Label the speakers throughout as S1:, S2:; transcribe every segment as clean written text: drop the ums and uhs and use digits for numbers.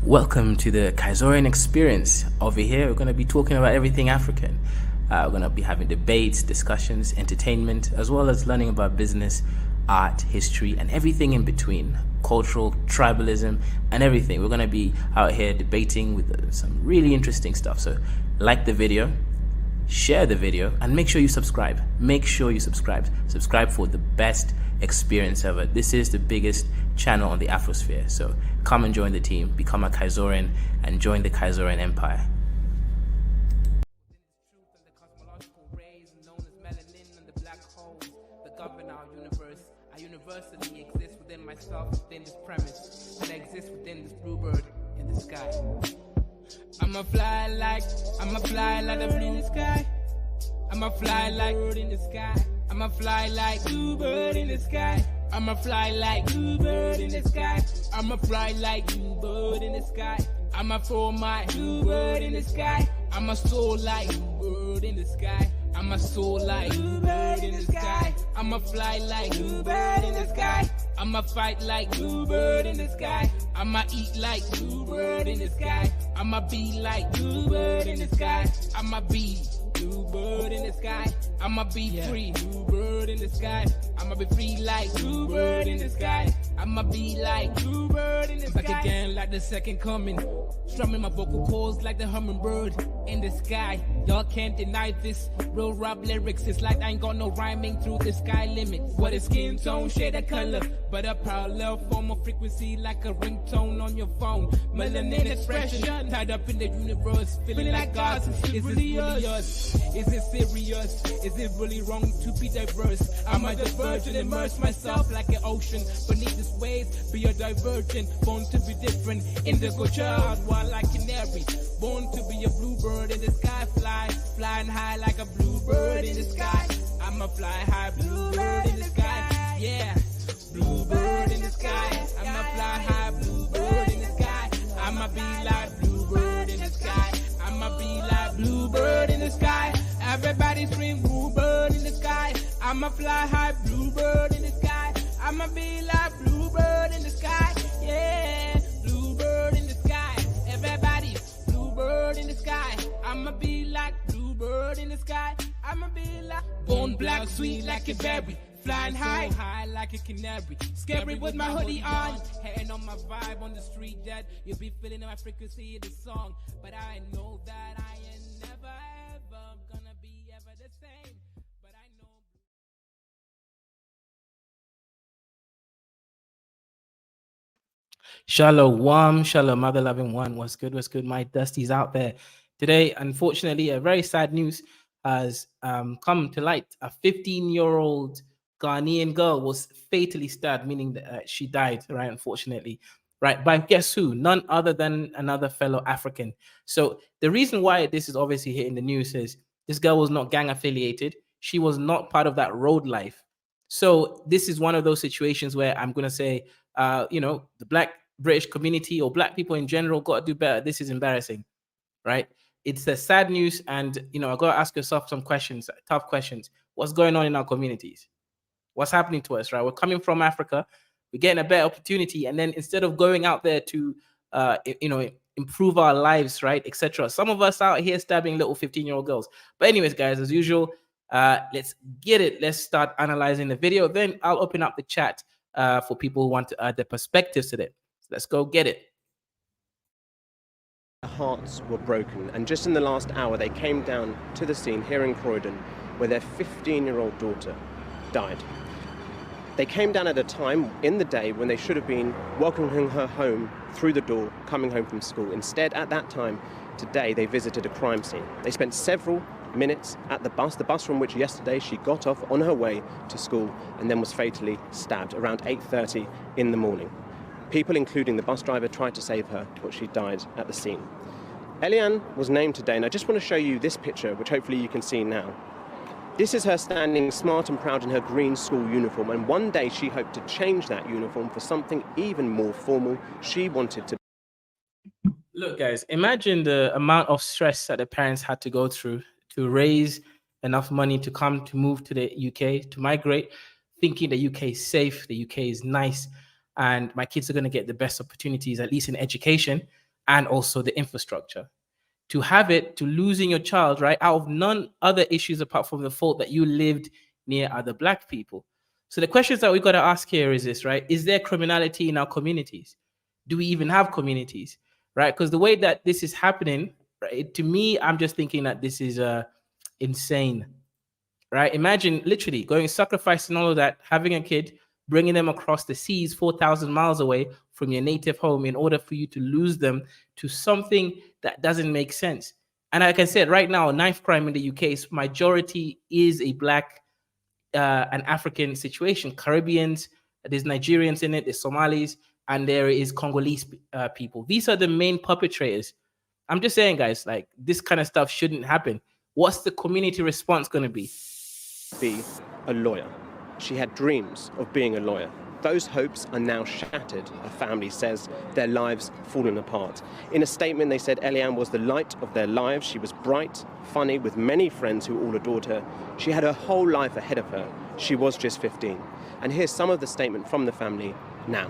S1: Welcome to the Kaizorian experience. Over here, we're going to be talking about everything African. We're going to be having debates, discussions, entertainment, as well as learning about business, art, history, and everything in between. Cultural, tribalism, and everything. We're going to be out here debating with some really interesting stuff. So like the video, share the video, and make sure you subscribe. Make sure you subscribe. Subscribe for the best experience ever. This is the biggest channel on the Afrosphere. So come and join the team, become a Kaizorian, and join the Kaizorian Empire.
S2: Universally exist within myself, within this premise, and I exist within this bluebird in the sky. I'ma fly like the blue sky. I'ma fly like bird in the sky. I'ma fly like bluebird in the sky. I'ma fly like bluebird in the sky. I'ma fly like bluebird in the sky. I'ma throw my bluebird in the sky. I'ma soar like bluebird in the sky. I'ma soar like bluebird in the sky. I'ma fly like bluebird in the sky. I'ma fight like bluebird in the sky. I'ma eat like bluebird in the sky. I'ma be like bluebird in the sky. I'ma be bluebird in the sky. I'ma be free, bluebird in the sky. I'ma be free like bluebird in the sky. I'ma be like bluebird in the sky. Back again like the second coming. Strumming my vocal cords like the hummingbird in the sky. Y'all can't deny this. Real rap lyrics, it's like I ain't got no rhyming through the sky limit. What is skin tone, shade of color, but a parallel form of frequency like a ringtone on your phone. Melanin expression tied up in the universe, feeling like God. Is this really us? Is it serious? Is it really wrong to be diverse? I'm a divergent, immerse myself like an ocean beneath this waves. Be a divergent, born to be different. Indigo child, wild like canary. Born to be a bluebird in the sky, flying high like a bluebird in the sky. I'ma fly high, bluebird in the sky. Yeah, bluebird in the sky. I'ma fly high, bluebird in the sky. I'ma be like bluebird in the sky. I'ma be like bluebird in the sky. Everybody scream bluebird in the sky. I'ma fly high, bluebird in the sky. I'ma be like bluebird in the sky. Yeah, bluebird in the sky. Everybody, bluebird in the sky. I'ma be like bluebird in the sky. I'ma be like bone black, sweet like a berry. Flying high like a canary. Scary with my hoodie on. Hating on my vibe on the street that you'll be feeling my frequency of the song. But I know that I ain't never ever gonna be ever the same. But I know.
S1: Shalom, mother loving one. What's good? My Dusty's out there. Today, unfortunately, a very sad news has come to light. A 15-year-old Ghanaian girl was fatally stabbed, meaning that she died, right? Unfortunately, right? By guess who? None other than another fellow African. So the reason why this is obviously hitting the news is this girl was not gang affiliated. She was not part of that road life. So this is one of those situations where I'm going to say, the Black British community or Black people in general got to do better. This is embarrassing, right? It's the sad news. And, I got to ask yourself some questions, tough questions. What's going on in our communities? What's happening to us, right? We're coming from Africa. We're getting a better opportunity. And then instead of going out there to, improve our lives, right, etc., some of us out here stabbing little 15-year-old girls. But anyways, guys, as usual, let's get it. Let's start analyzing the video. Then I'll open up the chat for people who want to add their perspectives to it. So let's go get it.
S3: Their hearts were broken, and just in the last hour they came down to the scene here in Croydon where their 15-year-old daughter died. They came down at a time in the day when they should have been welcoming her home through the door, coming home from school. Instead, at that time, today, they visited a crime scene. They spent several minutes at the bus from which yesterday she got off on her way to school and then was fatally stabbed around 8:30 in the morning. People, including the bus driver, tried to save her, but she died at the scene. Eliane was named today, and I just want to show you this picture, which hopefully you can see now. This is her standing smart and proud in her green school uniform, and one day she hoped to change that uniform for something even more formal. She wanted to...
S1: Look, guys, imagine the amount of stress that the parents had to go through to raise enough money to move to the UK, to migrate, thinking the UK is safe, the UK is nice, and my kids are going to get the best opportunities, at least in education. and also the infrastructure. To have it, to losing your child, right, out of none other issues apart from the fault that you lived near other black people. So the questions that we got to ask here is this, right? Is there criminality in our communities? Do we even have communities, right? Because the way that this is happening, right, to me, I'm just thinking that this is insane, right? Imagine literally going sacrificing all of that, having a kid, bringing them across the seas 4,000 miles away from your native home in order for you to lose them to something that doesn't make sense. And like I said, right now, knife crime in the UK's majority is a black and African situation. Caribbeans, there's Nigerians in it, there's Somalis, and there is Congolese people. These are the main perpetrators. I'm just saying, guys, like this kind of stuff shouldn't happen. What's the community response going to be?
S3: Be a lawyer. She had dreams of being a lawyer. Those hopes are now shattered, her family says, their lives fallen apart. In a statement, they said Eliane was the light of their lives. She was bright, funny, with many friends who all adored her. She had her whole life ahead of her. She was just 15. And here's some of the statement from the family now.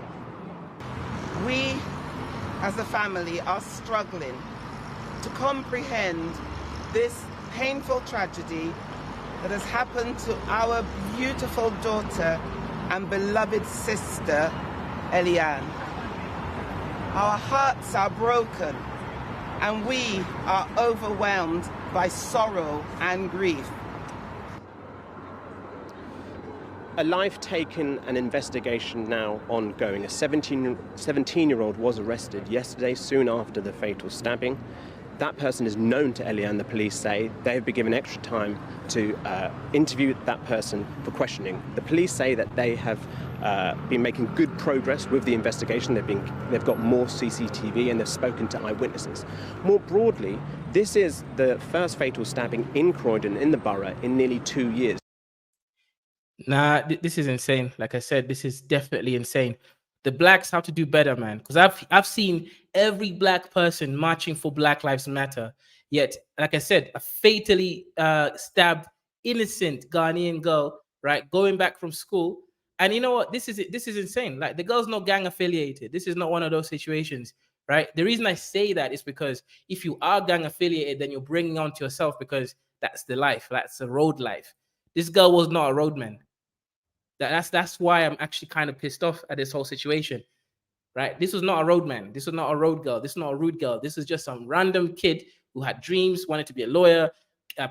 S4: We, as a family, are struggling to comprehend this painful tragedy that has happened to our beautiful daughter and beloved sister, Eliane. Our hearts are broken and we are overwhelmed by sorrow and grief.
S3: A life taken, an investigation now ongoing. A 17-year-old was arrested yesterday, soon after the fatal stabbing. That person is known to Eliane, the police say. They have been given extra time to interview that person for questioning. The police say that they have been making good progress with the investigation. They've got more CCTV and they've spoken to eyewitnesses. More broadly, this is the first fatal stabbing in Croydon, in the borough, in nearly 2 years.
S1: Nah, this is insane. Like I said, this is definitely insane. The blacks have to do better, man. Because I've seen every black person marching for Black Lives Matter. Yet, like I said, a fatally stabbed innocent Ghanaian girl, right, going back from school. And you know what? This is insane. Like the girl's not gang affiliated. This is not one of those situations, right? The reason I say that is because if you are gang affiliated, then you're bringing on to yourself because that's the life. That's the road life. This girl was not a roadman. That's why I'm actually kind of pissed off at this whole situation, right? This was not a roadman. This was not a road girl. This is not a rude girl. This is just some random kid who had dreams, wanted to be a lawyer.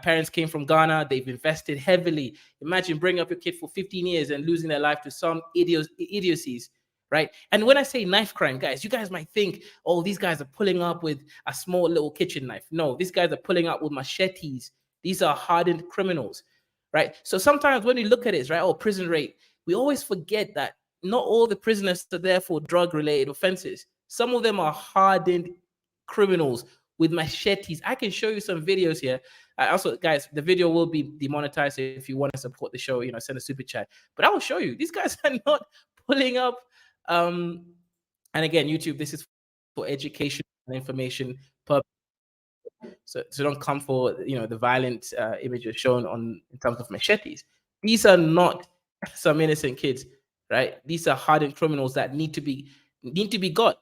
S1: Parents came from Ghana. They've invested heavily. Imagine bringing up your kid for 15 years and losing their life to some idiocies, right? And when I say knife crime, guys, you guys might think, oh, these guys are pulling up with a small little kitchen knife. No, these guys are pulling up with machetes. These are hardened criminals. Right. So sometimes when we look at it, right, oh, prison rate, we always forget that not all the prisoners are there for drug related offenses. Some of them are hardened criminals with machetes. I can show you some videos here. Also, guys, the video will be demonetized. If you want to support the show, send a super chat. But I will show you. These guys are not pulling up. And again, YouTube, this is for education and information purposes. So don't come for the violent images shown in terms of machetes. These are not some innocent kids, right? These are hardened criminals that need to be got,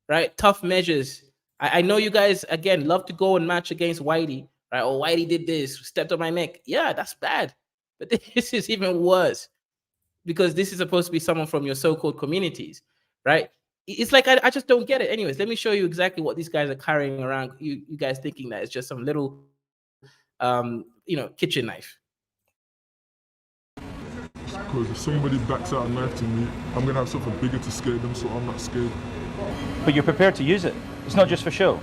S1: right? Tough measures. I know you guys again love to go and match against Whitey, right? Oh, Whitey did this, stepped on my neck. Yeah, that's bad. But this is even worse because this is supposed to be someone from your so-called communities, right? It's like I just don't get it. Anyways, let me show you exactly what these guys are carrying around. You guys thinking that it's just some little kitchen knife.
S5: Because if somebody backs out a knife to me, I'm gonna have something bigger to scare them, so I'm not scared.
S6: But you're prepared to use it. It's not just for show.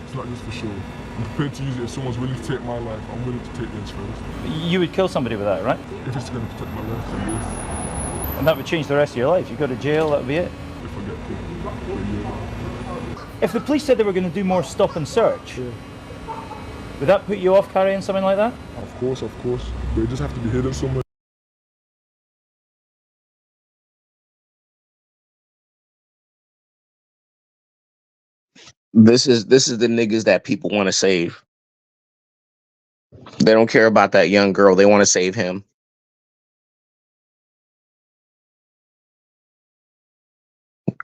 S5: It's not just for show. I'm prepared to use it if someone's willing to take my life. I'm willing to take theirs first.
S6: You would kill somebody with that, right?
S5: If it's gonna protect my life, then yes.
S6: And that would change the rest of your life. You go to jail, that would be it.
S5: If I get killed, then yeah.
S6: If the police said they were going to do more stop and search, would that put you off carrying something like that?
S5: Of course. But it just have to be hidden somewhere.
S7: This is the niggas that people want to save. They don't care about that young girl. They want to save him.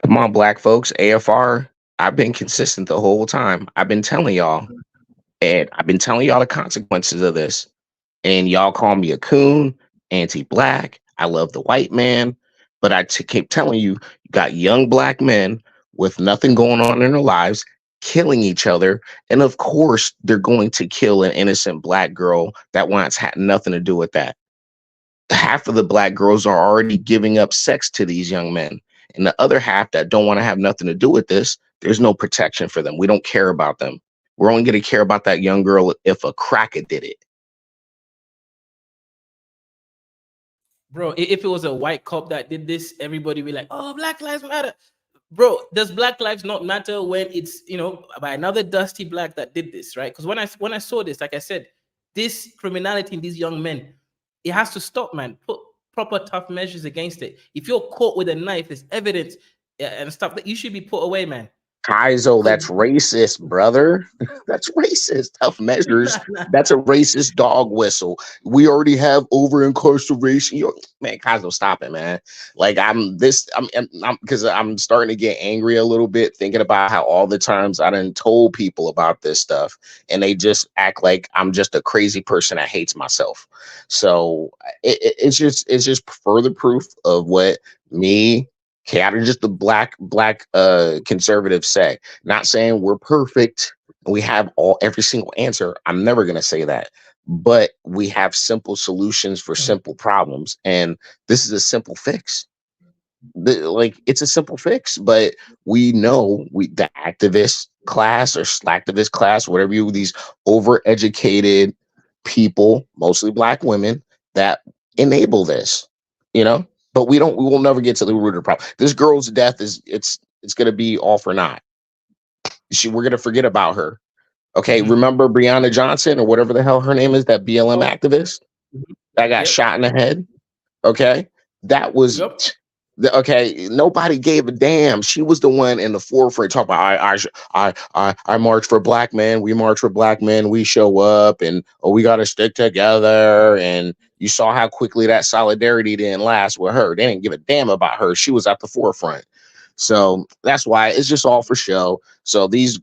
S7: Come on, black folks. AFR. I've been consistent the whole time. I've been telling y'all, and I've been telling y'all the consequences of this. And y'all call me a coon, anti-black. I love the white man, but keep telling you, you got young black men with nothing going on in their lives killing each other, and of course they're going to kill an innocent black girl that once had nothing to do with that. Half of the black girls are already giving up sex to these young men, and the other half that don't want to have nothing to do with this, there's no protection for them. We don't care about them. We're only going to care about that young girl if a cracker did it.
S1: Bro, if it was a white cop that did this, everybody be like, "Oh, Black Lives Matter." Bro, does Black Lives not matter when it's, by another dusty black that did this, right? Because when I saw this, like I said, this criminality in these young men, it has to stop, man. Put proper tough measures against it. If you're caught with a knife, there's evidence and stuff that you should be put away, man.
S7: Kaizo, that's racist, brother. That's racist. Tough measures. That's a racist dog whistle. We already have over incarceration. Man, Kaizo, stop it, man. Like I'm because I'm starting to get angry a little bit thinking about how all the times I done told people about this stuff and they just act like I'm just a crazy person that hates myself. So it's just further proof of what me, chaotic, just the black conservatives say. Not saying we're perfect, we have every single answer. I'm never gonna say that, but we have simple solutions for simple problems, and this is a simple fix. It's a simple fix, but we know the activist class or slacktivist class, whatever these overeducated people, mostly black women, that enable this, but we will never get to the root of the problem. This girl's death it's going to be all for naught. We're going to forget about her. Okay. Remember Breonna Johnson or whatever the hell her name is, that BLM activist that got shot in the head. Okay. That was, okay. Nobody gave a damn. She was the one in the forefront talking about, I march for black men. We march for black men. We show up and, we got to stick together. And you saw how quickly that solidarity didn't last with her. They didn't give a damn about her. She was at the forefront. So that's why it's just all for show. So these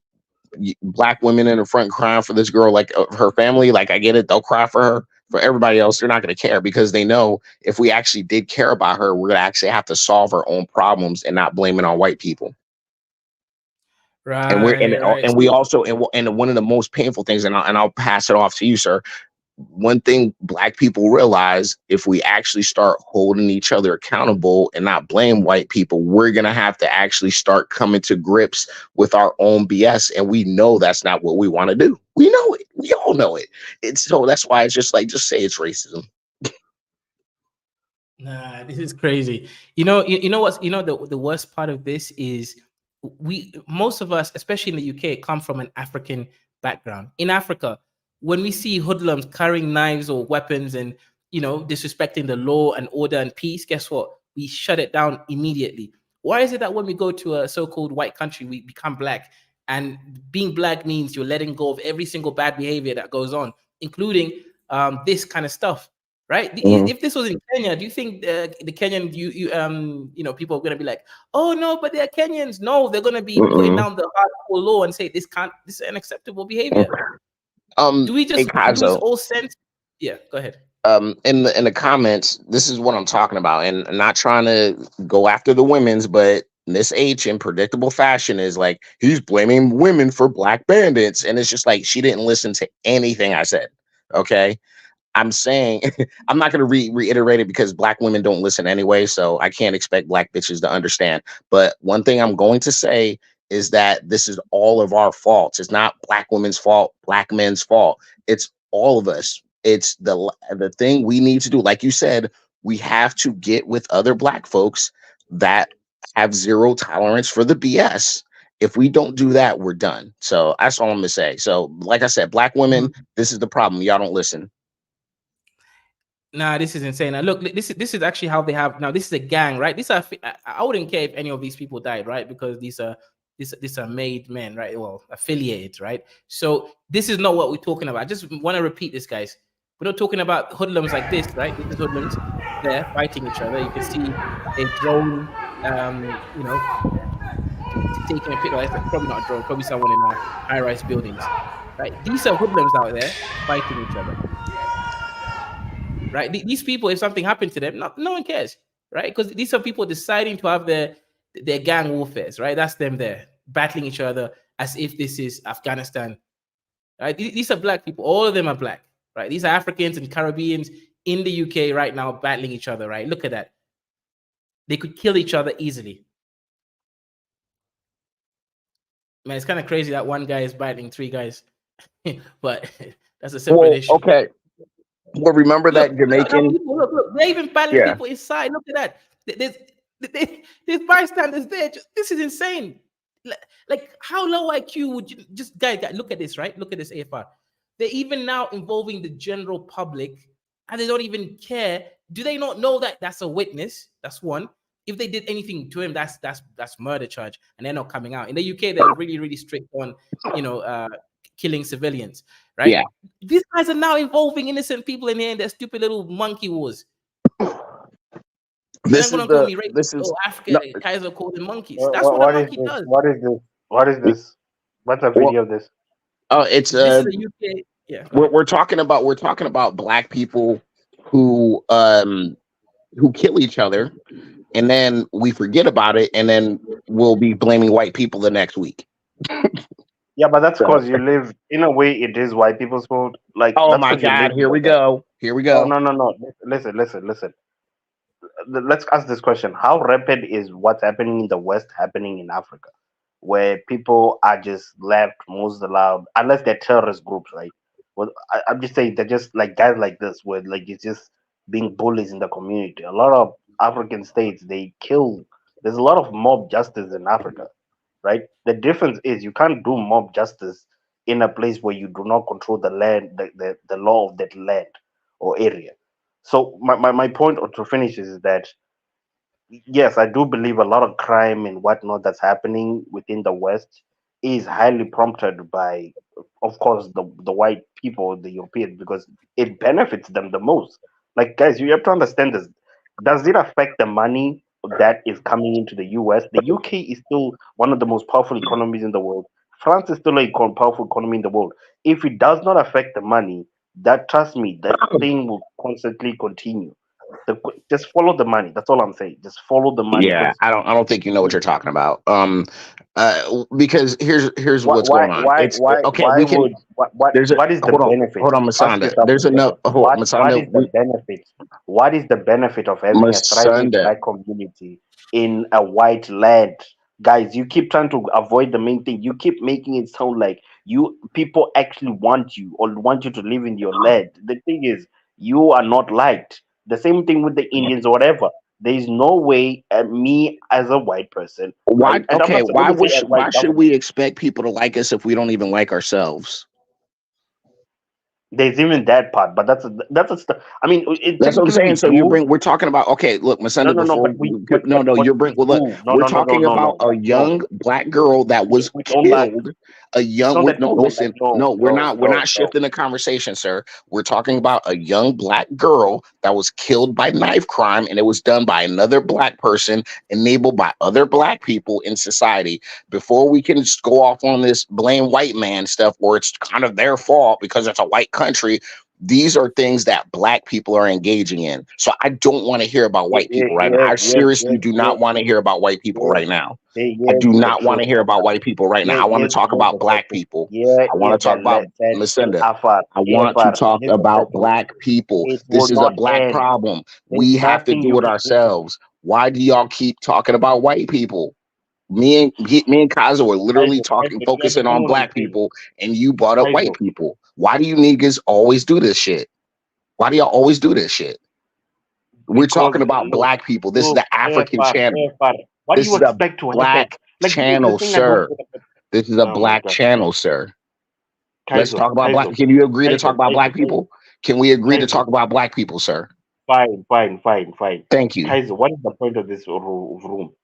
S7: black women in the front crying for this girl, like her family, like I get it, they'll cry for her. For everybody else, they're not going to care because they know if we actually did care about her, we're going to actually have to solve our own problems and not blame it on white people.
S1: Right.
S7: And we also, and one of the most painful things, and I'll pass it off to you, sir. One thing black people realize, if we actually start holding each other accountable and not blame white people, we're going to have to actually start coming to grips with our own BS. And we know that's not what we want to do. We know it. We all know it. So that's why it's just like, just say it's racism.
S1: Nah, this is crazy. You know what's, the worst part of this is most of us, especially in the UK, come from an African background. In Africa, when we see hoodlums carrying knives or weapons and, disrespecting the law and order and peace, guess what? We shut it down immediately. Why is it that when we go to a so-called white country, we become black? And being black means you're letting go of every single bad behavior that goes on, including this kind of stuff, right? If this was in Kenya, do you think the Kenyan, people are going to be like, oh no, but they're Kenyans? No, they're going to be putting down the hardcore law and say this is unacceptable behavior. Do we just lose all sense? Yeah, go ahead.
S7: In the comments, this is what I'm talking about, and I'm not trying to go after the women's, but Miss H in predictable fashion is like, he's blaming women for black bandits, and it's just like she didn't listen to anything I said. Okay, I'm saying I'm not going to reiterate it because black women don't listen anyway, so I can't expect black bitches to understand. But one thing I'm going to say is that this is all of our faults. It's not black women's fault, black men's fault. It's all of us. It's the thing we need to do. Like you said, we have to get with other black folks that have zero tolerance for the BS. If we don't do that, we're done. So that's all I'm gonna say. So, like I said, black women, this is the problem. Y'all don't listen.
S1: Nah, this is insane. Now, look, this is actually how they have now. This is a gang, right? I wouldn't care if any of these people died, right? Because these are made men, right? Well, affiliated, right? So this is not what we're talking about. I just want to repeat this, guys. We're not talking about hoodlums like this, right? This is hoodlums. They're fighting each other. You can see a drone, taking a picture. Well, it's probably not a drone, probably someone in high-rise buildings. Right? These are hoodlums out there fighting each other. Right? These people, if something happened to them, no one cares. Right? Because these are people deciding to have their gang warfares. Right? That's them there battling each other as if this is Afghanistan. Right? These are black people. All of them are black. Right? These are Africans and Caribbeans in the UK right now battling each other. Right? Look at that. They could kill each other easily. Man, it's kind of crazy that one guy is battling three guys, but that's a separate issue.
S7: Okay. Well, remember
S1: Look,
S7: that Jamaican?
S1: Look, they're even battling
S7: Yeah.
S1: people inside. Look at that. There's bystanders there. This is insane. Like, how low IQ would you just guys? Look at this, right? Look at this AFR. They're even now involving the general public, and they don't even care. Do they not know that that's a witness? That's one. If they did anything to him, that's murder charge, and they're not coming out. In the UK, they're really strict on killing civilians, right?
S7: Yeah.
S1: These guys are now involving innocent people in here in their stupid little monkey wars.
S7: This
S1: is
S7: call me
S1: racist.
S7: this is
S1: Africa,
S7: no,
S1: Kaiser called them monkeys. That's what a monkey does.
S8: What is this? What is this? What's a video of this?
S7: Oh, it's
S1: this is a UK. Yeah,
S7: we're talking about black people who kill each other, and then we forget about it, and then we'll be blaming white people the next week.
S8: Yeah, but that's because you live in a way. It is white people's fault. Like,
S7: oh
S8: that's
S7: my God, here we go.
S8: Oh, no. Listen. Let's ask this question: how rapid is what's happening in the West happening in Africa, where people are just left most allowed, unless they're terrorist groups, right? Well, I'm just saying they're just like guys like this, where like it's just being bullies in the community. A lot of African states they kill. There's a lot of mob justice in Africa, right? The difference is you can't do mob justice in a place where you do not control the land, the law of that land or area. So my point to finish is that yes, I do believe a lot of crime and whatnot that's happening within the West is highly prompted by, of course, the white people, the Europeans, because it benefits them the most. Like, guys, you have to understand this. Does it affect the money that is coming into the US? The UK is still one of the most powerful economies in the world. France is still a powerful economy in the world. If it does not affect the money, that trust me, that thing will constantly continue. Just follow the money. That's all I'm saying. Just follow the money.
S7: Yeah, I don't think you know what you're talking about. Because here's what's going on. It's okay.
S8: Why
S7: We can.
S8: would what
S7: There's a
S8: what is the
S7: hold on,
S8: benefit?
S7: hold on,
S8: Ask
S7: Masanda.
S8: yourself
S7: There's
S8: this
S7: enough.
S8: question.
S7: Hold,
S8: What
S7: Masanda.
S8: is the benefit? What is the benefit of having a thriving
S7: Masanda.
S8: black community in a white land? Guys, you keep trying to avoid the main thing. You keep making it sound like people actually want you or want you to live in your land. The thing is, you are not liked. The same thing with the Indians or whatever. There is no way me as a white person,
S7: Why?
S8: right? And I'm
S7: Okay.
S8: not going to say as
S7: Why
S8: white
S7: should
S8: government.
S7: we expect people to like us if we don't even like ourselves?
S8: There's even that part, but I mean,
S7: That's what I'm
S8: technically we
S7: saying. So
S8: do.
S7: we're talking about, okay, look, Masenda,
S8: No,
S7: before,
S8: but
S7: no,
S8: but
S7: you're
S8: we
S7: well, look,
S8: do.
S7: we're talking about a
S8: No.
S7: young black girl that was
S8: We don't like.
S7: killed.
S8: It's not that we
S7: No,
S8: don't like.
S7: listen, no, we're not
S8: No.
S7: shifting the conversation, sir. We're talking about a young black girl that was killed by knife crime, and it was done by another black person, enabled by other black people in society. Before we can just go off on this blame white man stuff, or it's kind of their fault because it's a white country. These are things that black people are engaging in. So I don't want to hear about white people right now. I seriously do not want to hear about white people right now. I do
S8: Here's the
S7: not want
S8: truth,
S7: to hear about white people right now. I want to talk about black people. I want to talk about Masenda. I want to talk about black people.
S8: It
S7: This
S8: will
S7: is a
S8: not
S7: black
S8: end.
S7: problem.
S8: There's
S7: We have to
S8: nothing
S7: do
S8: you
S7: it
S8: can do.
S7: ourselves. Why do y'all keep talking about white people? Me and Kazo were literally focusing on black people, and you brought up white people. Why do you niggas always do this shit? Why do y'all always do this shit? We're talking about black people. This is the African channel.
S8: What do
S7: This
S8: you
S7: is a
S8: expect to happen?
S7: black
S8: Like,
S7: channel,
S8: the thing I don't
S7: sir. This is a
S8: Oh my
S7: black
S8: God.
S7: channel, sir. Let's talk about black.
S8: Kaizo,
S7: Can you agree to talk about
S8: Kaizo,
S7: black people? Can we agree to
S8: Kaizo.
S7: talk about black people, sir?
S8: Fine.
S7: Thank you.
S8: Kaizo, what is the point of this room?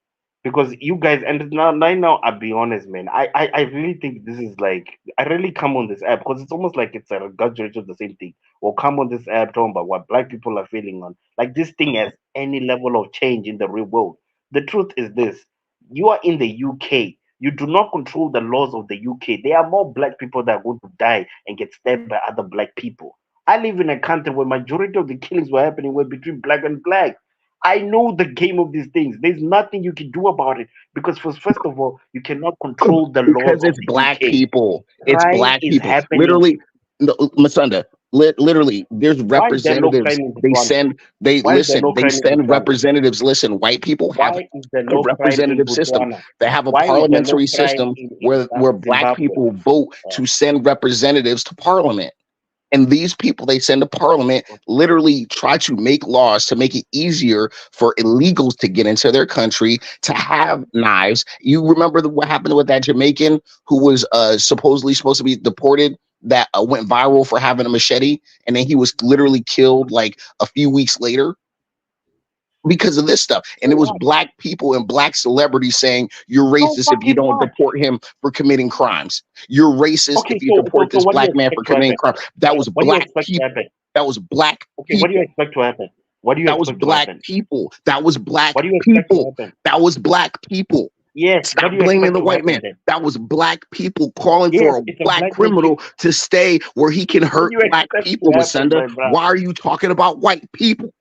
S8: Because you guys, and now I'll be honest, man. I really think this is like, I really come on this app because it's almost like it's a regurgitation of the same thing. Or come on this app talking about what black people are feeling on. Like, this thing has any level of change in the real world. The truth is this: you are in the UK. You do not control the laws of the UK. There are more black people that are going to die and get stabbed by other black people. I live in a country where majority of the killings were happening were between black and black. I know the game of these things. There's nothing you can do about it because first of all, you cannot control the laws
S7: Because
S8: of
S7: it's
S8: the
S7: black
S8: UK.
S7: people. It's
S8: Crime
S7: black
S8: is
S7: people.
S8: happening.
S7: Literally, no, Masunda. Literally, there's
S8: Why is there no
S7: representatives.
S8: crime in
S7: They
S8: Botswana?
S7: send. They
S8: Why is there
S7: listen.
S8: no
S7: They
S8: crime in
S7: send
S8: Botswana?
S7: representatives. Listen, white people have
S8: Why is there
S7: a
S8: no crime in
S7: representative system.
S8: Botswana?
S7: They have a
S8: Why is there no
S7: parliamentary
S8: crime
S7: system
S8: in
S7: where black
S8: Zimbabwe?
S7: people vote to send representatives to parliament. And these people they send to parliament literally try to make laws to make it easier for illegals to get into their country, to have knives. You remember what happened with that Jamaican who was supposedly supposed to be deported that went viral for having a machete, and then he was literally killed like a few weeks later because of this stuff. And it was black people and black celebrities saying you're racist if you don't deport him for committing crimes. You're racist
S8: Okay,
S7: if you deport this
S8: what do you
S7: black man for
S8: expect to
S7: committing
S8: happen?
S7: crimes. That was
S8: What do you
S7: black
S8: expect to
S7: people.
S8: happen?
S7: That was black
S8: Okay, what do you
S7: people.
S8: expect to happen? What do you
S7: That was
S8: expect to
S7: black
S8: happen?
S7: people. That was black
S8: What do you expect to
S7: people.
S8: happen?
S7: That was black people.
S8: Yes, what
S7: Stop
S8: do you
S7: blaming
S8: expect
S7: the
S8: to
S7: white
S8: happen
S7: man.
S8: then?
S7: That was black people calling
S8: Yes,
S7: for a
S8: it's a
S7: black
S8: black man
S7: criminal to stay where he can
S8: What
S7: hurt
S8: do you
S7: black
S8: expect
S7: people,
S8: to happen,
S7: Masenda.
S8: my brother?
S7: Why are you talking about white people?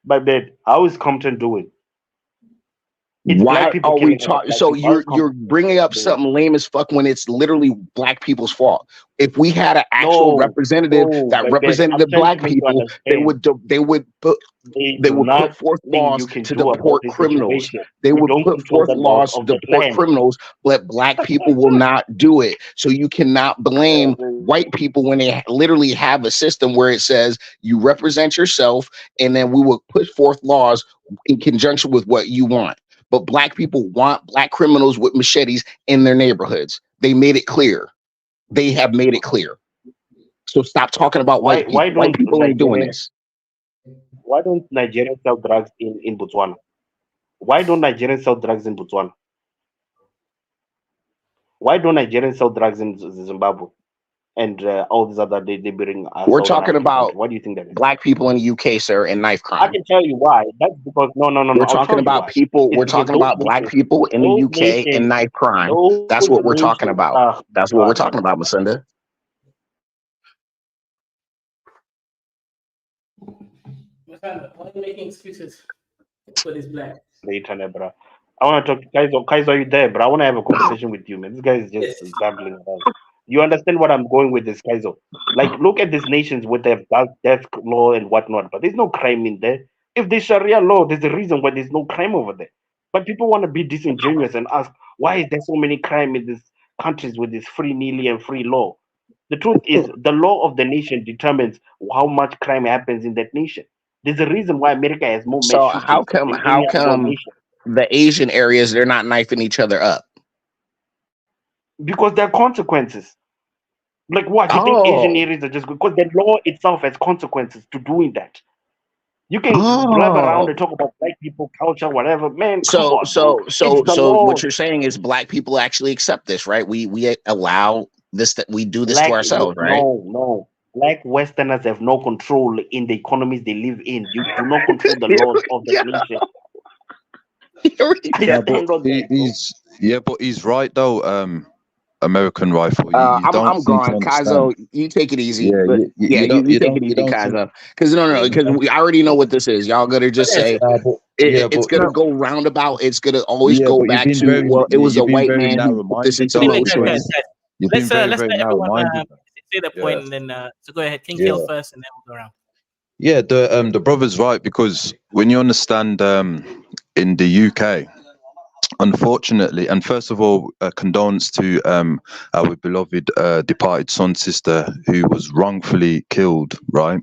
S8: My bad. How is Compton doing? It's
S7: Why
S8: black people
S7: are we
S8: killing other
S7: talking?
S8: black
S7: So
S8: people. How is
S7: you're
S8: Compton
S7: bringing up
S8: doing?
S7: something lame as fuck when it's literally black people's fault. If we had an actual representative that
S8: my bad.
S7: represented
S8: I'm
S7: the
S8: trying to
S7: black
S8: make you
S7: people, they
S8: understand.
S7: would put
S8: There
S7: they
S8: is
S7: would put forth
S8: nothing
S7: laws
S8: you can
S7: to
S8: do about
S7: deport
S8: this
S7: criminals.
S8: situation.
S7: They
S8: You
S7: would
S8: don't
S7: put
S8: control
S7: forth
S8: the laws
S7: laws to
S8: of the
S7: deport
S8: land.
S7: criminals, but black people will not do it. So you cannot blame white people when they literally have a system where it says you represent yourself, and then we will put forth laws in conjunction with what you want. But black people want black criminals with machetes in their neighborhoods. They made it clear. They have made it clear. So stop talking about
S8: Why
S7: white people. White people ain't doing this.
S8: why don't Nigerians sell drugs in Botswana? Why don't Nigerians sell drugs in Botswana? Why don't Nigerians sell drugs in Zimbabwe and all these other neighboring
S7: We're
S8: Southern
S7: talking
S8: African
S7: about
S8: countries? Why do you think that is?
S7: black people in the UK, sir, and knife
S8: I
S7: crime.
S8: can tell you why. That's because no.
S7: We're
S8: I'll
S7: talking
S8: tell you
S7: about
S8: why.
S7: people.
S8: It's
S7: We're
S8: because
S7: talking about black people in the
S8: those
S7: UK and
S8: nations,
S7: knife crime.
S8: those
S7: That's what we're talking
S8: nations.
S7: about. That's what we're
S8: God,
S7: talking about, Masunda.
S1: Why are you making excuses for this black?
S8: later, bro. I want to talk to Kaiser. Kaiser, are you there, bro? I want to have a conversation with you, man. This guy is just gambling around. You understand what I'm going with this, Kaiser? Like, look at these nations with their death law and whatnot, but there's no crime in there. If there's Sharia law, there's a reason why there's no crime over there. But people want to be disingenuous and ask, why is there so many crime in these countries with this free nilly and free law? The truth is, the law of the nation determines how much crime happens in that nation. There's a reason why America has more mass
S7: So
S8: shootings than any other nation.
S7: the Asian areas they're not knifing each other up?
S8: Because there are consequences. Like what? You think Asian
S7: Oh,
S8: areas are just good? Because the law itself has consequences to doing that. You can blab around and talk about black people, culture, whatever. Man, come on, bro. It's the
S7: So
S8: law.
S7: what you're saying is black people actually accept this, right? We allow this, that we do this to ourselves, right?
S8: No. Black Westerners have no control in the economies they live in. You do not control the laws of the nation.
S9: Yeah, but he's right though. American rifle. You don't
S7: I'm
S9: seem to
S7: gone,
S9: understand.
S7: Kaizo. You take it easy,
S9: Yeah,
S7: but
S9: you don't
S7: you take it easy,
S9: you don't seem.
S7: Kaizo. Because because I already know what this is. Y'all gonna just say it's gonna
S9: no,
S7: go roundabout. It's gonna always
S9: yeah,
S7: go
S9: but
S7: back to, well, it was a
S9: you've been
S7: white
S9: very
S7: man who put this
S9: narrow-minded
S7: into
S9: though,
S1: Anyway, guys,
S7: motion.
S1: guys.
S9: You've been
S1: Let's
S9: very
S1: let everyone
S9: narrow-minded.
S1: say the
S9: Yeah,
S1: point, and then so go ahead, King
S9: yeah,
S1: Kill first, and then we'll go around.
S9: yeah. The brother's right because when you understand in the UK. Unfortunately, and first of all, condolence to our beloved departed son sister who was wrongfully killed. Right,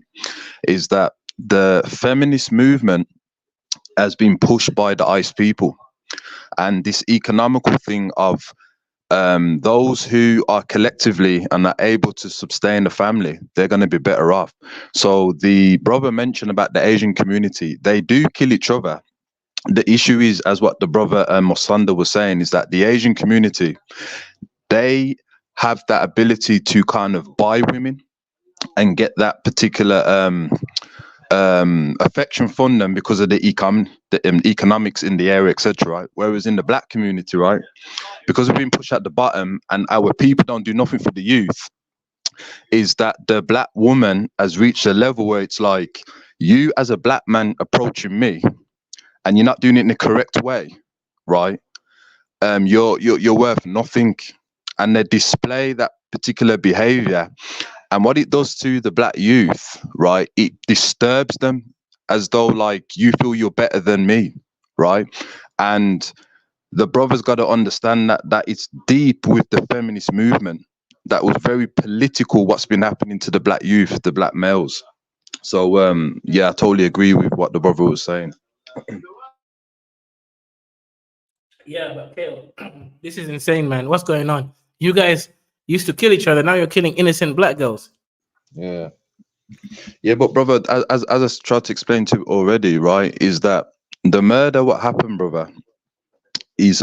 S9: is that the feminist movement has been pushed by the ICE people, and this economical thing of those who are collectively and are able to sustain the family, they're going to be better off. So the brother mentioned about the Asian community, they do kill each other. The issue is, as what the brother Mosanda was saying, is that the Asian community, they have that ability to kind of buy women and get that particular affection from them because of the economics in the area, etc. Right? Whereas in the black community, right, because we've been pushed at the bottom and our people don't do nothing for the youth, is that the black woman has reached a level where it's like you as a black man approaching me and you're not doing it in the correct way, right? You're worth nothing, and they display that particular behavior. And what it does to the black youth, right? It disturbs them as though like you feel you're better than me, right? And the brothers got to understand that it's deep with the feminist movement. That was very political. What's been happening to the black youth, the black males. So yeah, I totally agree with what the brother was saying.
S1: Yeah, but Kale, this is insane, man. What's going on? You guys used to kill each other. Now you're killing innocent black girls.
S9: Yeah. Yeah, but brother, as I tried to explain to you already, right, is that the murder, what happened, brother, is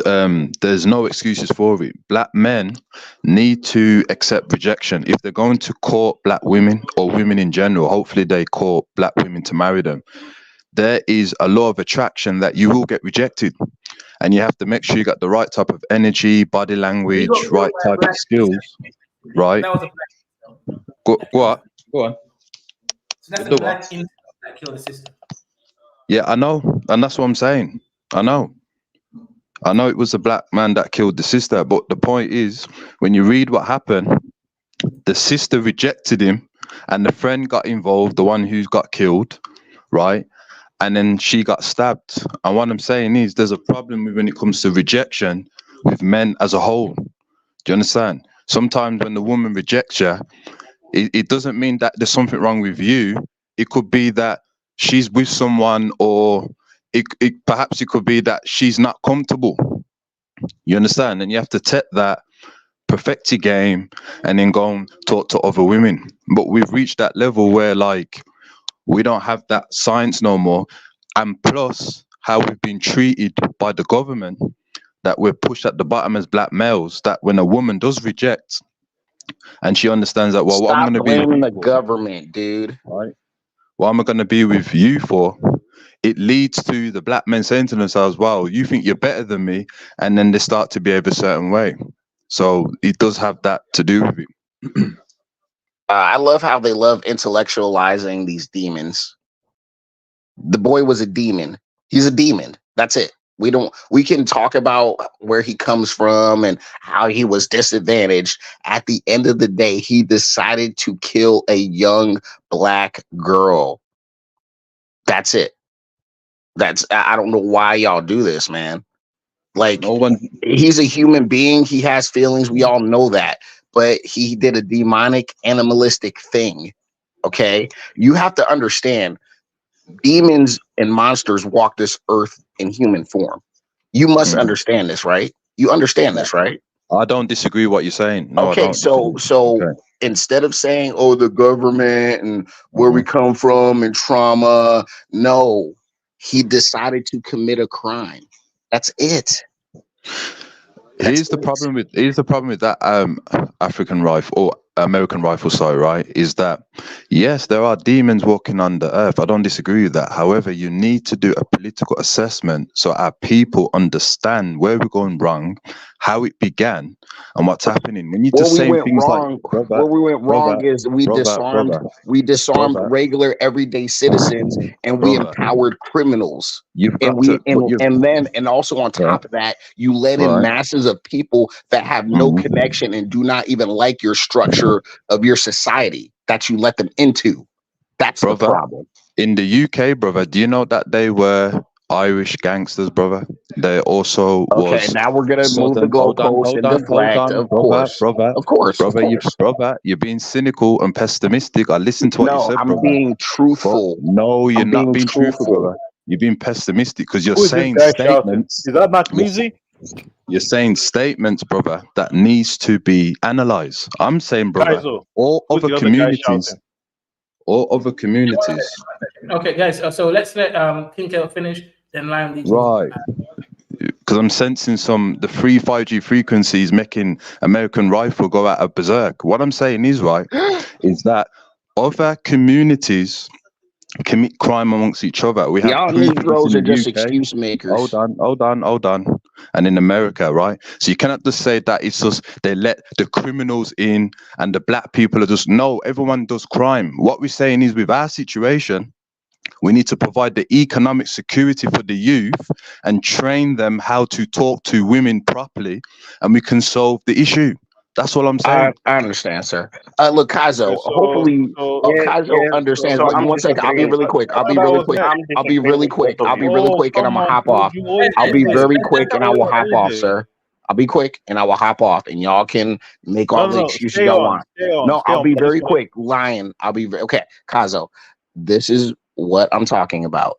S9: there's no excuses for it. Black men need to accept rejection. If they're going to court black women or women in general, hopefully they court black women to marry them. There is a law of attraction that you will get rejected. And you have to make sure you got the right type of energy, body language, right type of skills, right?
S1: That was a black.
S9: Go on.
S1: So that's a black insect that killed the sister.
S9: Yeah, I know. And that's what I'm saying. I know it was a black man that killed the sister. But the point is, when you read what happened, the sister rejected him and the friend got involved, the one who got killed, right? And then she got stabbed. And what I'm saying is there's a problem when it comes to rejection with men as a whole. Do you understand? Sometimes when the woman rejects you, it doesn't mean that there's something wrong with you. It could be that she's with someone, or perhaps it could be that she's not comfortable. You understand? And you have to take that, perfect your game, and then go and talk to other women. But we've reached that level where like we don't have that science no more. And plus how we've been treated by the government, that we're pushed at the bottom as black males, that when a woman does reject and she understands that, well, what I'm going to be
S7: blaming the government, dude.
S9: Right? What am I going to be with you for? It leads to the black men saying to themselves, wow, you think you're better than me, and then they start to behave a certain way. So it does have that to do with it.
S7: I love how they love intellectualizing these demons. The boy was a demon. He's a demon. That's it. We can talk about where he comes from and how he was disadvantaged. At the end of the day, he decided to kill a young black girl. That's it. I don't know why y'all do this, man. Like, he's a human being. He has feelings. We all know that. But he did a demonic, animalistic thing. Okay? You have to understand, demons and monsters walk this earth in human form. You must understand this, right? You understand this, right?
S9: I don't disagree with what you're saying. No,
S7: okay, so instead of saying, oh, the government and where we come from and trauma, no, he decided to commit a crime. That's it.
S9: Here's the problem with that African rifle or American rifle, sorry, right? Is that yes, there are demons walking on the earth. I don't disagree with that. However, you need to do a political assessment so our people understand where we're going wrong, how it began, and what's happening. We need to say things like
S7: where we went wrong is we disarmed regular everyday citizens and we empowered criminals. And also on top of that, you let in masses of people that have no connection and do not even like your structure of your society that you let them into. That's the problem.
S9: In the UK, brother, do you know that they were Irish gangsters, brother? They also
S7: now we're gonna move the goalpost and deflect, of course.
S9: Brother, you're being cynical and pessimistic. I listened to what you said, brother.
S7: I'm being truthful.
S9: No, you're not being truthful, brother. You're being pessimistic because you're saying statements.
S6: Is that Mac Measy?
S9: You're saying statements, brother, that needs to be analyzed. I'm saying, brother, all other communities.
S1: Okay, guys. So let's let Kinkel finish. Then Lion leads.
S9: Right. Because I'm sensing the free 5G frequencies making American rifle go out of berserk. What I'm saying is is that other communities commit crime amongst each other. We have
S7: Y'all
S9: proof of this
S7: Negroes
S9: in
S7: are
S9: the
S7: just
S9: UK.
S7: excuse makers.
S9: Hold on. And in America, right? So you cannot just say that it's just they let the criminals in and the black people are just no. Everyone does crime. What we're saying is, with our situation, we need to provide the economic security for the youth and train them how to talk to women properly, and we can solve the issue. That's all I'm saying.
S7: I understand, sir. Look,
S5: Okay,
S7: Kazo, hopefully
S8: Yeah,
S7: Kazo
S8: yeah.
S7: understands.
S8: So
S7: Like,
S8: I'm
S7: one second, I'll be
S8: disagreeing.
S7: really quick.
S5: I thought I was next.
S8: I'm
S7: I'll be
S8: disagreeing
S7: really
S8: with
S7: quick.
S8: both of
S7: I'll be
S8: you.
S7: really
S5: Oh,
S7: quick, and I'm
S5: come
S7: gonna
S5: on,
S7: hop
S5: dude.
S7: off.
S5: You always
S7: I'll
S5: say
S7: be
S5: this.
S7: very quick, and I will hop off,
S5: AJ.
S7: sir. I'll be quick, and I will hop off, and y'all can make all the
S5: No.
S7: excuses
S5: Stay
S7: y'all
S5: on.
S7: want.
S5: Stay on.
S7: No,
S5: Stay
S7: I'll
S5: on.
S7: be
S5: But this
S7: very
S5: one.
S7: quick. Lion, I'll be okay. Kazo, this is what I'm talking about.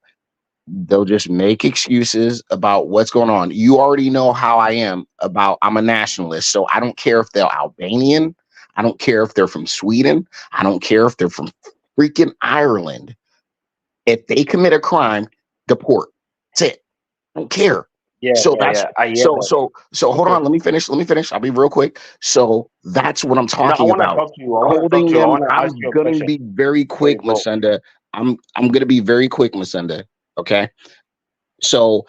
S7: They'll just make excuses about what's going on. You already know how I am about I'm a nationalist. So I don't care if they're Albanian. I don't care if they're from Sweden. I don't care if they're from freaking Ireland. If they commit a crime, deport. That's it. I don't care.
S8: Yeah,
S7: So
S8: yeah,
S7: that's
S8: yeah. I hear that.
S7: so hold
S5: Okay.
S7: on, let me finish. Let me finish. I'll be real quick. So that's what I'm
S8: No, I
S7: talking
S8: want to
S7: about.
S8: talk to you. I want to talk
S7: Holding
S8: to you. I
S7: them,
S8: want to ask
S7: I'm
S8: you a
S7: gonna
S8: question.
S7: be very
S8: Sorry,
S7: quick,
S8: bro.
S7: Masenda. I'm gonna be very quick, Masenda. Okay. So,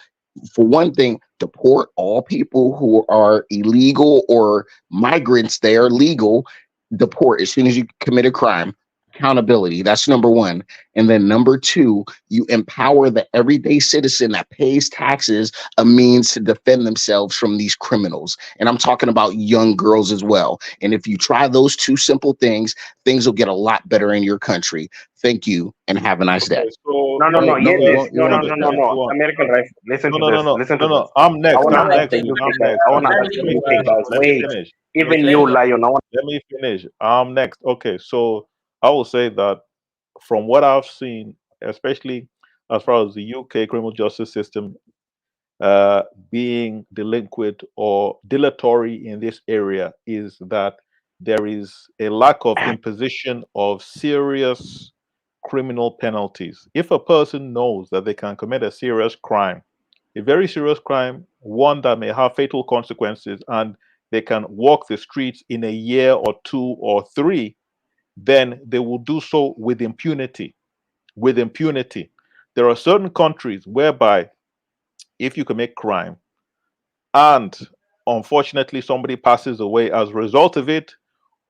S7: for one thing, deport all people who are illegal or migrants. They are legal. Deport as soon as you commit a crime. Accountability. That's number one. And then number two, you empower the everyday citizen that pays taxes a means to defend themselves from these criminals. And I'm talking about young girls as well. And if you try those two simple things, things will get a lot better in your country. Thank you and have a nice day.
S5: Okay. So
S8: No, no,
S5: let
S8: no.
S9: No,
S8: Hear
S9: no,
S5: let
S9: it
S8: this.
S9: won't. It
S8: No,
S5: let
S8: no,
S9: won't
S5: me
S8: no,
S9: get
S8: no,
S5: finish
S9: better.
S8: no.
S5: one.
S8: American ref. Listen
S5: No,
S8: to
S5: no, no,
S8: this.
S5: no,
S8: Listen
S5: no,
S8: to
S5: no.
S8: this.
S5: I'm
S8: I
S5: next.
S8: want to
S5: I'm
S8: answer
S5: next.
S8: you
S5: I'm
S8: thing, guys.
S5: next.
S8: I
S5: I'm
S8: want to
S5: let me
S8: answer
S5: finish.
S8: you thing, guys.
S5: Let me
S8: Wait.
S5: finish.
S8: Even you,
S1: Masenda,
S8: Lion. I want.
S5: Let me finish. I'm next. Okay. So I will say that from what I've seen, especially as far as the UK criminal justice system uh, being delinquent or dilatory in this area, is that there is a lack of imposition of serious criminal penalties. If a person knows that they can commit a serious crime, a very serious crime, one that may have fatal consequences, and they can walk the streets in a year or two or three, then they will do so with impunity. With impunity. There are certain countries whereby if you commit crime and unfortunately somebody passes away as a result of it,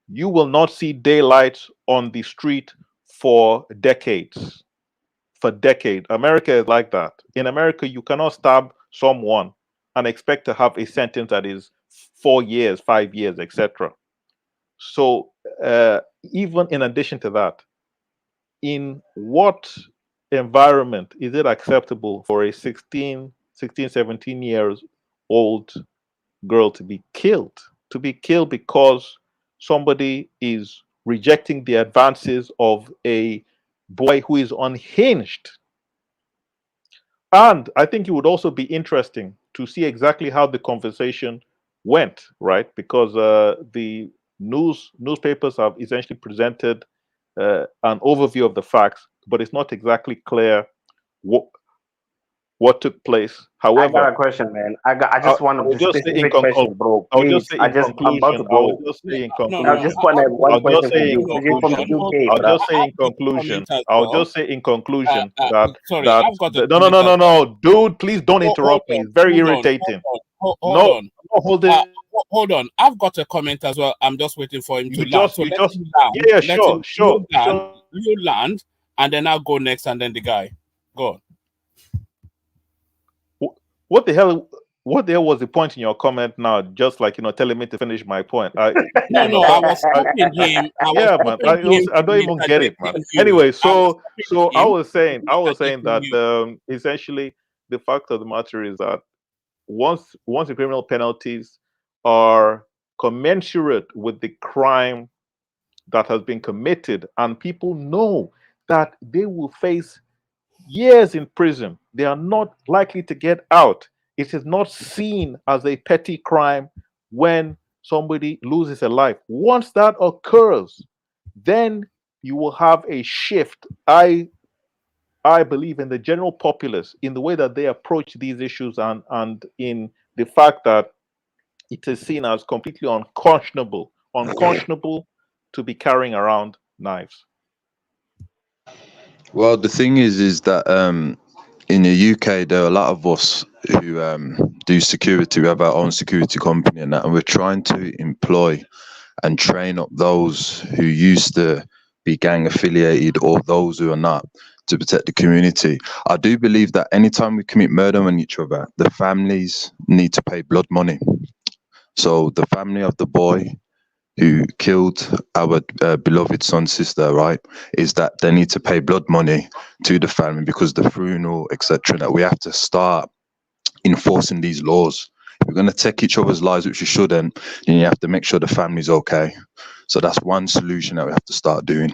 S5: you will not see daylight on the street for decades. For decades. America is like that. In America, you cannot stab someone and expect to have a sentence that is 4 years, 5 years, etc. So, even in addition to that, in what environment is it acceptable for a 16, 17 years old girl to be killed? To be killed because somebody is rejecting the advances of a boy who is unhinged. And I think it would also be interesting to see exactly how the conversation went, right? Because the newspapers have essentially presented an overview of the facts, but it's not exactly clear what what took place.
S8: I
S5: However,
S8: got a question, man. I
S5: I
S8: just want
S5: will
S8: a
S5: just say
S8: specific question, bro.
S5: I'll just
S8: Please.
S5: say in
S8: I'm about to
S5: conclusion. I will
S8: go.
S5: just say in
S1: no,
S8: I
S1: no,
S8: just
S5: conclusion.
S8: want one
S5: I'll just
S8: question for
S5: say in
S8: you
S1: hold
S8: because you're from the
S5: conclusion.
S1: on,
S8: UK,
S5: I'll
S8: bro.
S5: just say
S1: I've
S5: in
S1: got a
S5: conclusion.
S1: comment as
S5: I'll
S1: well.
S5: just say in conclusion
S1: Sorry,
S5: that
S1: I've got a
S5: no no
S1: comment
S5: no
S1: as
S5: no
S1: well.
S5: no dude, please don't
S1: Hold
S5: interrupt me.
S1: on,
S5: It's very
S1: hold on,
S5: irritating.
S1: hold
S5: No,
S1: on.
S5: I'm not holding.
S1: Hold on. I've got a comment as well. I'm just waiting for him to land. So
S5: You
S1: let
S5: just
S1: him land.
S5: yeah,
S1: Let
S5: sure,
S1: him
S5: sure, sure.
S1: you land, and then I'll go next, and then the guy. Go on.
S5: What the hell? What the hell was the point in your comment now? Just like telling me to finish my point.
S1: No, I was stopping him. I was
S5: Yeah, man.
S1: stopping him
S5: I
S1: from
S5: don't even get it, man.
S1: interjecting you.
S5: Anyway,
S1: I was
S5: so
S1: stopping
S5: I
S1: him
S5: was saying
S1: from
S5: that
S1: interjecting you.
S5: essentially the fact of the matter is that once the criminal penalties are commensurate with the crime that has been committed, and people know that they will face years in prison, they are not likely to get out. It is not seen as a petty crime when somebody loses a life. Once that occurs, then you will have a shift. I believe in the general populace, in the way that they approach these issues, and in the fact that it is seen as completely unconscionable to be carrying around knives.
S9: Well, the thing is that in the UK there are a lot of us who do security. We have our own security company and that, and we're trying to employ and train up those who used to be gang affiliated or those who are not to protect the community. I do believe that anytime we commit murder on each other, the families need to pay blood money. So the family of the boy who killed our beloved son's sister, right, is that they need to pay blood money to the family because the funeral, etc. That we have to start enforcing these laws. If we're going to take each other's lives, which we shouldn't, then you have to make sure the family's okay. So that's one solution that we have to start doing.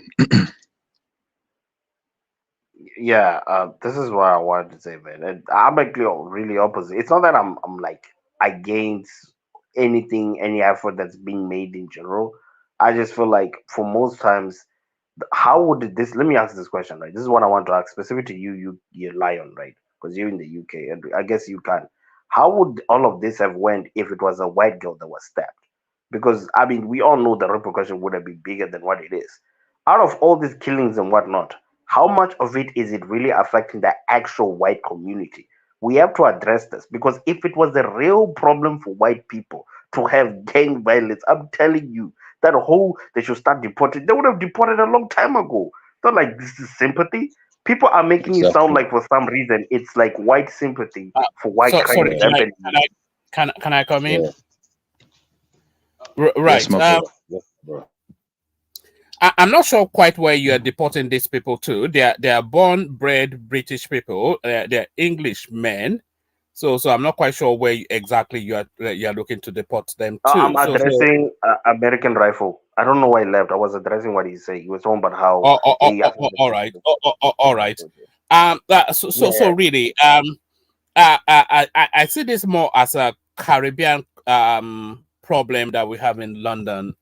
S8: Yeah, this is what I wanted to say, man. And I'm actually really opposite. It's not that I'm like against anything, any effort that's being made in general. I just feel like for most times, how would this? Let me ask this question, right? This is what I want to ask specific to you, you Lion, right? Because you're in the UK, and I guess you can. How would all of this have went if it was a white girl that was stabbed? Because I mean, we all know the repercussion would have been bigger than what it is. Out of all these killings and whatnot, how much of it is it really affecting the actual white community? We have to address this because if it was a real problem for white people to have gang violence, I'm telling you, that whole they should start deporting. They would have deported a long time ago. Not like this is sympathy. People are making it sound
S9: Exactly.
S8: like for some reason it's like white sympathy
S10: Uh,
S8: for white crime
S10: sorry,
S8: is
S9: Yeah.
S10: can I
S8: happening.
S10: can I can I come in?
S9: Yeah. Yes,
S10: Right.
S9: my brother. Yes, bro.
S10: I'm not sure quite where you are deporting these people to. They are born bred British people. They're English men. So I'm not quite sure where exactly you are looking to deport them
S8: I'm
S10: to. So
S8: addressing American Rifle. I don't know why he left. I was addressing what he said. He was talking about how he has
S10: all right. All right. So
S8: yeah.
S10: really, I see this more as a Caribbean problem that we have in London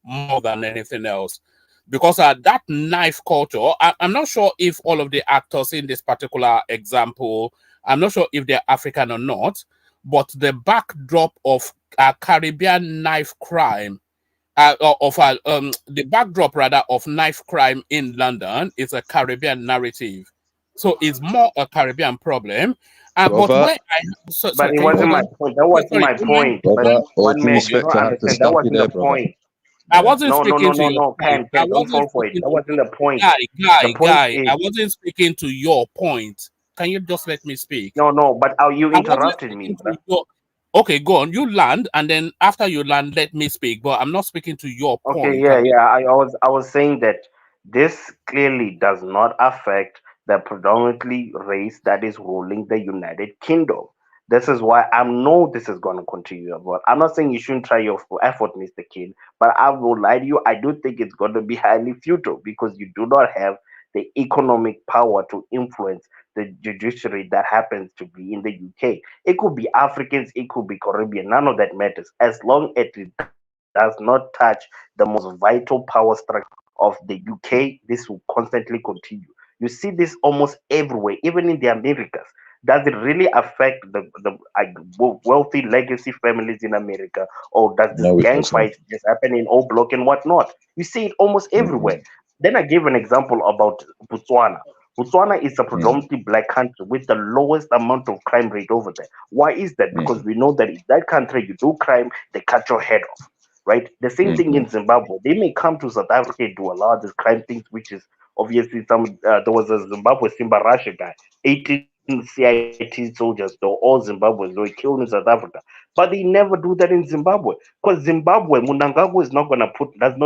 S10: more than anything else. Because that knife culture, I'm not sure if all of the actors in this particular example, I'm not sure if they're African or not, but the backdrop of Caribbean knife crime, the backdrop rather of knife crime in London is a Caribbean narrative. So it's more a Caribbean problem. But
S9: Brother,
S10: where
S8: But
S10: sorry,
S8: it
S10: can you
S8: wasn't
S10: hold
S8: my
S10: on?
S8: point. That wasn't
S10: Sorry,
S8: my
S10: do you mind?
S8: point. But
S9: brother, all
S8: one
S9: due
S8: man, you
S9: respect,
S8: don't
S9: I have to
S8: understand. That
S9: stop you
S8: wasn't
S9: there,
S8: the
S9: brother.
S8: point.
S10: I wasn't
S8: No, no, no,
S10: speaking to
S8: no,
S10: your
S8: no.
S10: point.
S8: Ken,
S10: I
S8: Ken, don't
S10: wasn't
S8: fall for it.
S10: speaking
S8: That
S10: to
S8: wasn't the point. The point
S10: guy.
S8: is
S10: I wasn't speaking to your point. Can you just let me speak?
S8: no, no. But you
S10: I wasn't
S8: interrupted me,
S10: speaking
S8: brother.
S10: to your. Okay, go on. You land, and then after you land, let me speak. But I'm not speaking to your
S8: Okay,
S10: point.
S8: yeah, yeah. I was saying that this clearly does not affect the predominantly race that is ruling the United Kingdom. This is why I know this is going to continue. But I'm not saying you shouldn't try your full effort, Mr. Kid. But I will lie to you. I do think it's going to be highly futile because you do not have the economic power to influence the judiciary that happens to be in the UK. It could be Africans, it could be Caribbean. None of that matters as long as it does not touch the most vital power structure of the UK. This will constantly continue. You see this almost everywhere, even in the Americas. Does it really affect the wealthy legacy families in America, or does this
S9: No, it
S8: gang
S9: doesn't.
S8: fight just happen in O Block and whatnot? You see it almost everywhere.
S9: Mm-mm.
S8: Then I gave an example about Botswana. Botswana is a
S9: Mm,
S8: predominantly black country with the lowest amount of crime rate over there. Why is that? Because
S9: mm,
S8: we know that in that country, you do crime, they cut your head off, right? The same thing
S9: mm-mm.
S8: in Zimbabwe. They may come to South Africa and do a lot of these crime things, which is obviously some. There was a Zimbabwe Simba Russia guy, 18 CIT soldiers, though all Zimbabweans, they were killed in South Africa, but they never do that in Zimbabwe because Zimbabwe, Munangagwa is not gonna put does not